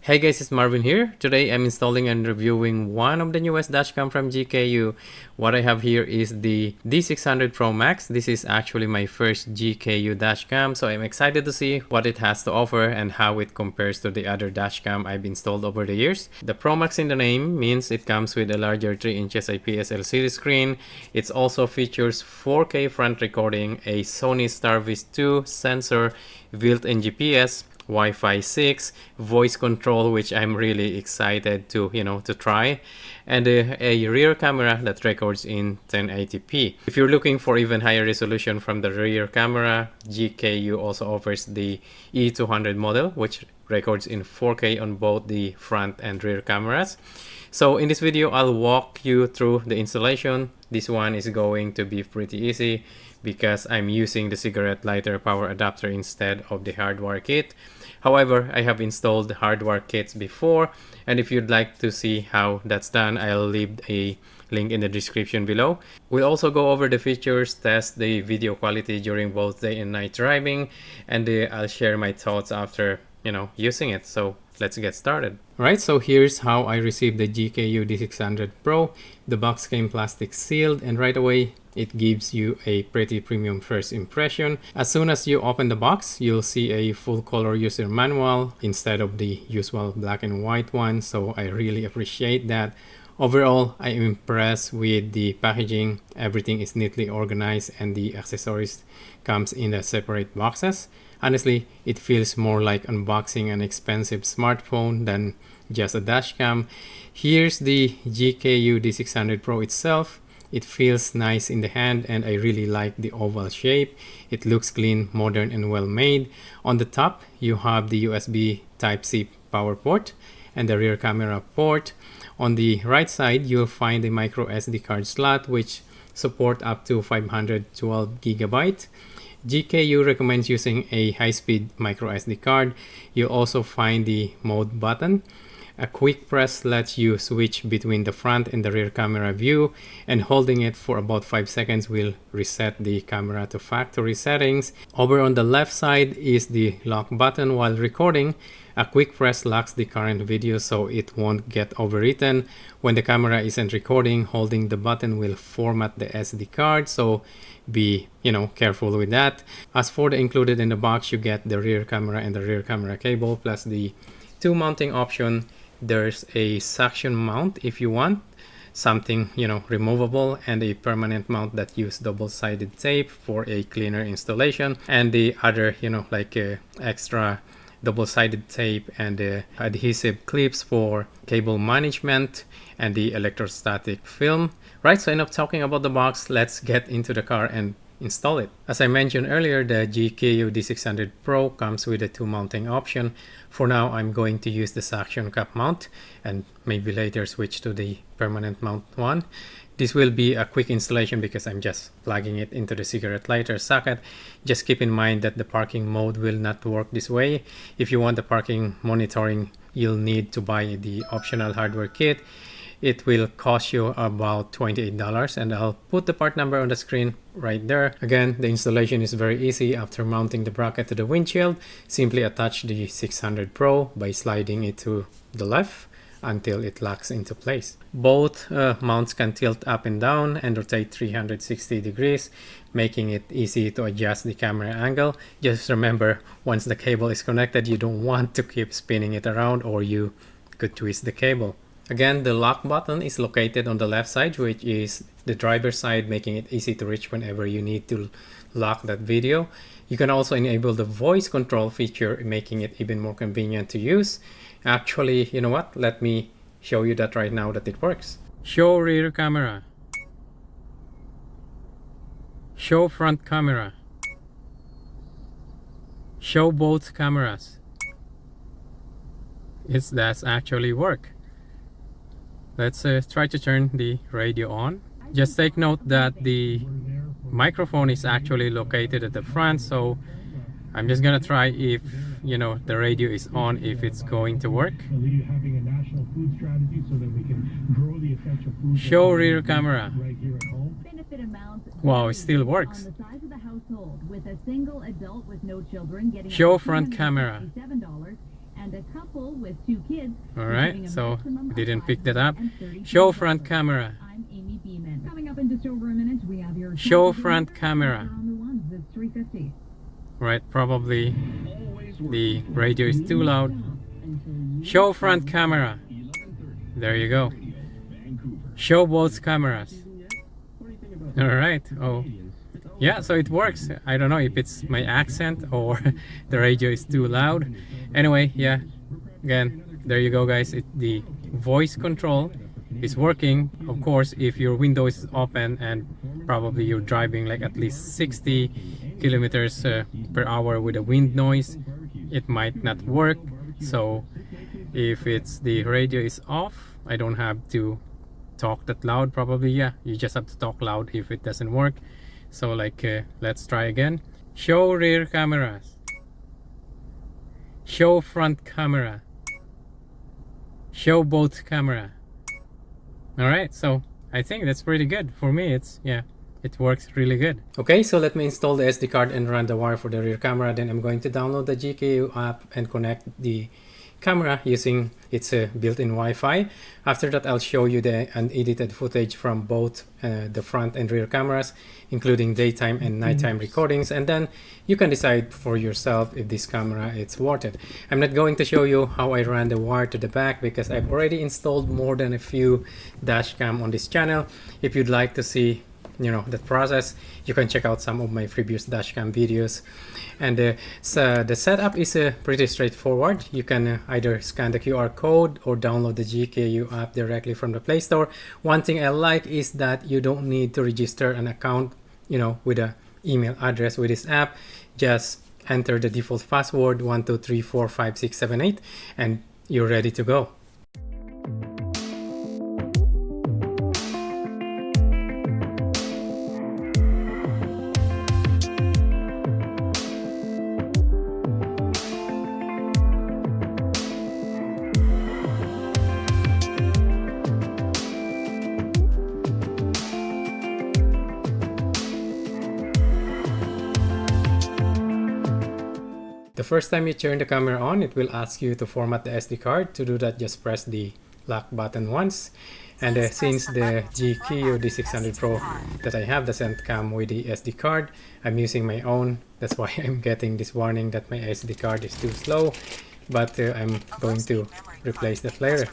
Hey guys, it's Marvin here. Today I'm installing and reviewing one of the newest dashcam from GKU. What I have here is the D600 Pro Max. This is actually my first GKU dashcam, so I'm excited to see what it has to offer and how it compares to the other dashcam I've installed over the years. The Pro Max in the name means it comes with a larger 3 inches IPS LCD screen. It also features 4K front recording, a Sony STARVIS 2 sensor, built-in GPS, Wi-Fi 6, voice control, which I'm really excited to try, and a rear camera that records in 1080p. If you're looking for even higher resolution from the rear camera, GKU also offers the E200 model, which records in 4K on both the front and rear cameras. So in this video, I'll walk you through the installation. This one is going to be pretty easy because I'm using the cigarette lighter power adapter instead of the hardware kit. However, I have installed hardware kits before, and if you'd like to see how that's done, I'll leave a link in the description below. We'll also go over the features, test the video quality during both day and night driving, and I'll share my thoughts after using it. So let's get started. Alright, so here's how I received the GKU D600 Pro. The box came plastic sealed, and right away it gives you a pretty premium first impression. As soon as you open the box, you'll see a full color user manual instead of the usual black and white one, so I really appreciate that. Overall, I am impressed with the packaging. Everything is neatly organized and the accessories comes in the separate boxes. Honestly, it feels more like unboxing an expensive smartphone than just a dashcam. Here's the GKU D600 Pro itself. It feels nice in the hand, and I really like the oval shape. It looks clean, modern, and well made. On the top, you have the USB Type-C power port and the rear camera port. On the right side, you'll find the micro SD card slot, which support up to 512 gigabyte. GKU recommends using a high-speed micro SD card. You'll also find the mode button. A quick press lets you switch between the front and the rear camera view, and holding it for about 5 seconds will reset the camera to factory settings. Over on the left side is the lock button while recording. A quick press locks the current video so it won't get overwritten. When the camera isn't recording, holding the button will format the SD card, so be careful with that. As for the included in the box, you get the rear camera and the rear camera cable plus the 2 mounting option. There's a suction mount if you want something removable, and a permanent mount that use double-sided tape for a cleaner installation, and the other extra double-sided tape and adhesive clips for cable management and the electrostatic film. Right, so enough talking about the box. Let's get into the car and install it. As I mentioned earlier, the GKU D600 Pro comes with a 2 mounting option. For now, I'm going to use the suction cup mount and maybe later switch to the permanent mount one. This will be a quick installation because I'm just plugging it into the cigarette lighter socket. Just keep in mind that the parking mode will not work this way. If you want the parking monitoring, you'll need to buy the optional hardware kit. It will cost you about $28, and I'll put the part number on the screen right there. Again, the installation is very easy. After mounting the bracket to the windshield, simply attach the 600 Pro by sliding it to the left until it locks into place. Both mounts can tilt up and down and rotate 360 degrees, making it easy to adjust the camera angle. Just remember, once the cable is connected, you don't want to keep spinning it around or you could twist the cable. Again, the lock button is located on the left side, which is the driver's side, making it easy to reach whenever you need to lock that video. You can also enable the voice control feature, making it even more convenient to use. Actually, you know what? Let me show you that right now that it works. Show rear camera. Show front camera. Show both cameras. It does actually work. Let's try to turn the radio on. Just take note that the microphone is actually located at the front, so I'm just gonna try if the radio is on, if it's going to work. Show rear camera. Wow, it still works. Show front camera. and a couple with 2 kids. Alright, so didn't pick that up. Show front camera. I'm Amy Beeman. Coming up in just over a minute, we have your Show front camera. on the ones. It's 3:50. Right, probably the radio is too loud. Show front camera. There you go. Show both cameras. Alright, oh yeah, so it works. I don't know if it's my accent or the radio is too loud. Anyway, yeah, again, there you go guys. The voice control is working. Of course, if your window is open and probably you're driving like at least 60 kilometers per hour with a wind noise, it might not work. So if it's the radio is off, I don't have to talk that loud. Probably, yeah, you just have to talk loud if it doesn't work. So like let's try again. Show rear cameras. Show front camera. Show both camera. Alright, so I think that's pretty good. For me, it's, yeah, it works really good. Okay, so let me install the SD card and run the wire for the rear camera. Then I'm going to download the GKU app and connect the camera using its built-in Wi-Fi. After that, I'll show you the unedited footage from both the front and rear cameras, including daytime and nighttime recordings, and then you can decide for yourself if this camera is worth it. I'm not going to show you how I ran the wire to the back because I've already installed more than a few dash cam on this channel. If you'd like to see, you know, that process, you can check out some of my previous dashcam videos. And so the setup is pretty straightforward. You can either scan the QR code or download the GKU app directly from the Play Store. One thing I like is that you don't need to register an account, you know, with an email address with this app. Just enter the default password 12345678 and you're ready to go. The first time you turn the camera on, it will ask you to format the SD card. To do that, just press the lock button once. And since the GKU D600 Pro that I have doesn't come with the SD card, I'm using my own. That's why I'm getting this warning that my SD card is too slow. But I'm going to replace that later.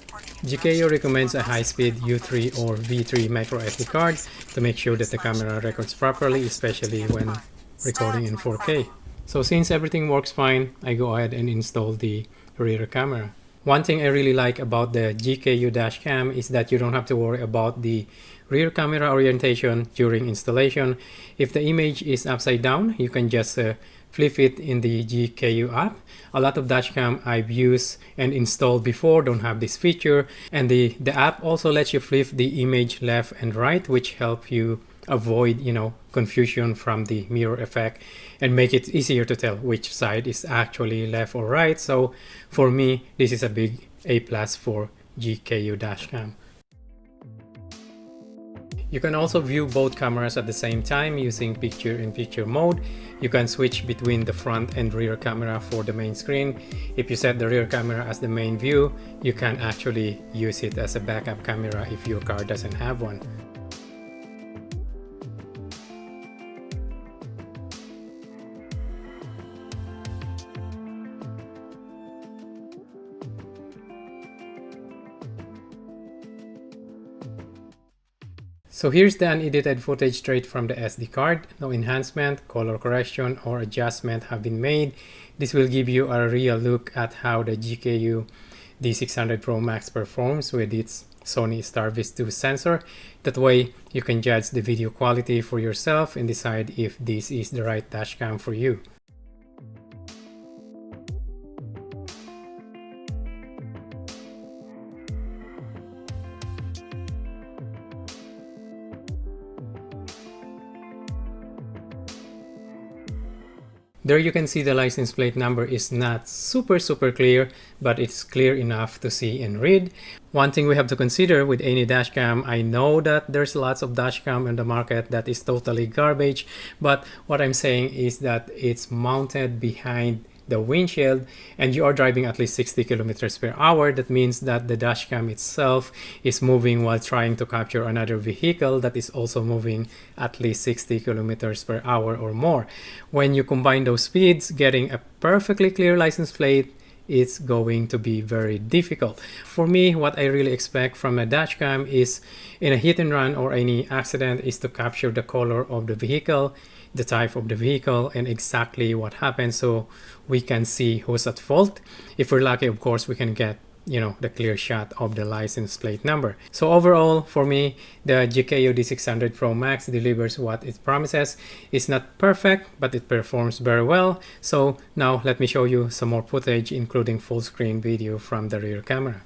GKU recommends a high-speed U3 or V3 micro SD card to make sure that the camera records properly, especially when recording in 4K. So since everything works fine, I go ahead and install the rear camera. One thing I really like about the GKU dashcam is that you don't have to worry about the rear camera orientation during installation. If the image is upside down, you can just flip it in the GKU app. A lot of dashcam I've used and installed before don't have this feature, and the app also lets you flip the image left and right, which help you avoid, you know, confusion from the mirror effect and make it easier to tell which side is actually left or right. So for me, this is a big A+ for GKU dashcam. You can also view both cameras at the same time using picture-in-picture mode. You can switch between the front and rear camera for the main screen. If you set the rear camera as the main view, you can actually use it as a backup camera if your car doesn't have one. So here's the unedited footage straight from the SD card. No enhancement, color correction, or adjustment have been made. This will give you a real look at how the GKU D600 Pro Max performs with its Sony STARVIS 2 sensor. That way you can judge the video quality for yourself and decide if this is the right dashcam for you. There you can see the license plate number is not super clear, but it's clear enough to see and read. One thing we have to consider with any dashcam, I know that there's lots of dashcam in the market that is totally garbage, but what I'm saying is that it's mounted behind the windshield and you are driving at least 60 kilometers per hour, that means that the dashcam itself is moving while trying to capture another vehicle that is also moving at least 60 kilometers per hour or more. When you combine those speeds, getting a perfectly clear license plate it's going to be very difficult. For me, what I really expect from a dashcam is in a hit and run or any accident is to capture the color of the vehicle, the type of the vehicle, and exactly what happened so we can see who's at fault. If we're lucky, of course, we can get the clear shot of the license plate number. So overall, for me, the GKU D600 Pro Max delivers what it promises. It's not perfect, but it performs very well. So now let me show you some more footage, including full screen video from the rear camera.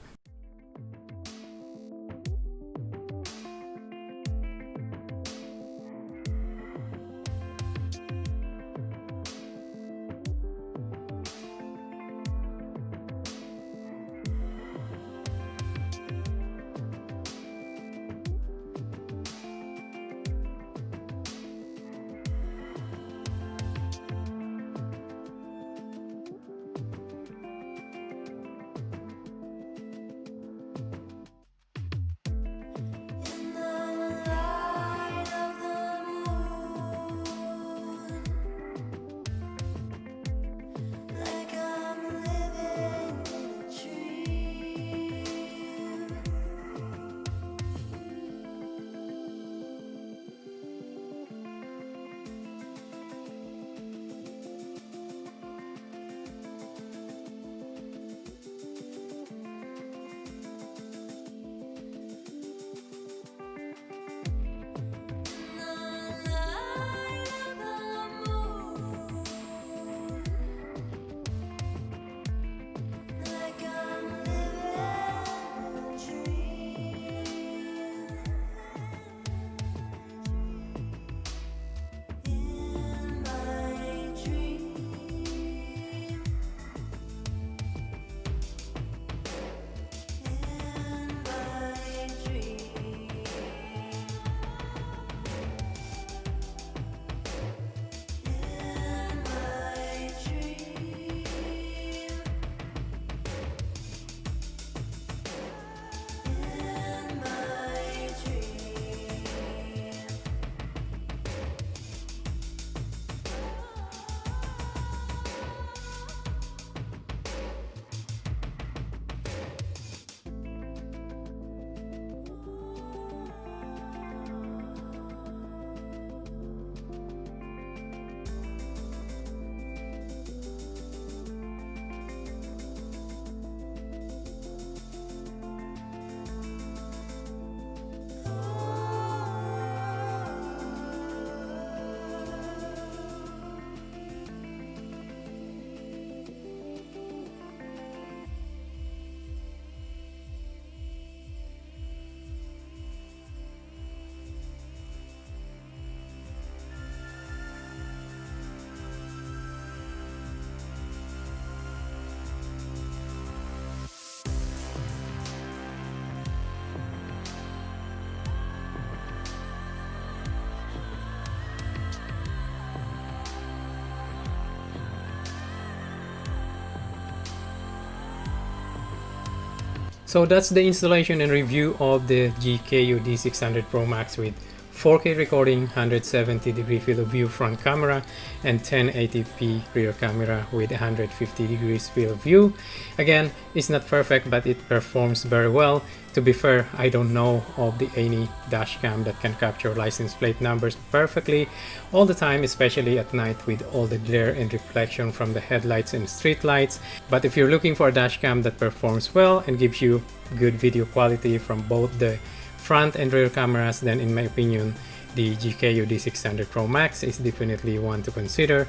So that's the installation and review of the GKU D600 Pro Max with 4K recording, 170 degree field of view front camera, and 1080p rear camera with 150 degrees field of view. Again, it's not perfect, but it performs very well. To be fair, I don't know of any dash cam that can capture license plate numbers perfectly all the time, especially at night with all the glare and reflection from the headlights and street lights. But if you're looking for a dash cam that performs well and gives you good video quality from both the front and rear cameras, then in my opinion, the GKU D600 Pro Max is definitely one to consider.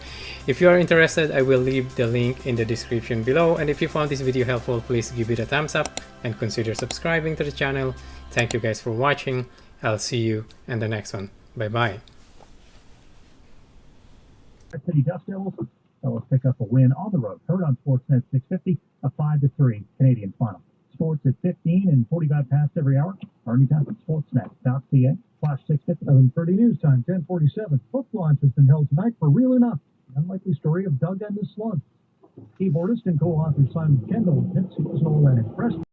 If you are interested, I will leave the link in the description below, and if you found this video helpful, please give it a thumbs up and consider subscribing to the channel. Thank you guys for watching. I'll see you in the next one. Bye bye. City Dust Devils pick up a win on the road. Heard on Sportsnet 650, a 5-3 Canadian final. Sports at 15 and 45 past every hour. Or anytime at sportsnet.ca. Flash 650. 11:30 news time, 10:47. Book launch has been held tonight for Real Enough. The unlikely story of Doug and the Slug. Keyboardist and co-author Simon Kendall admits he wasn't all that impressed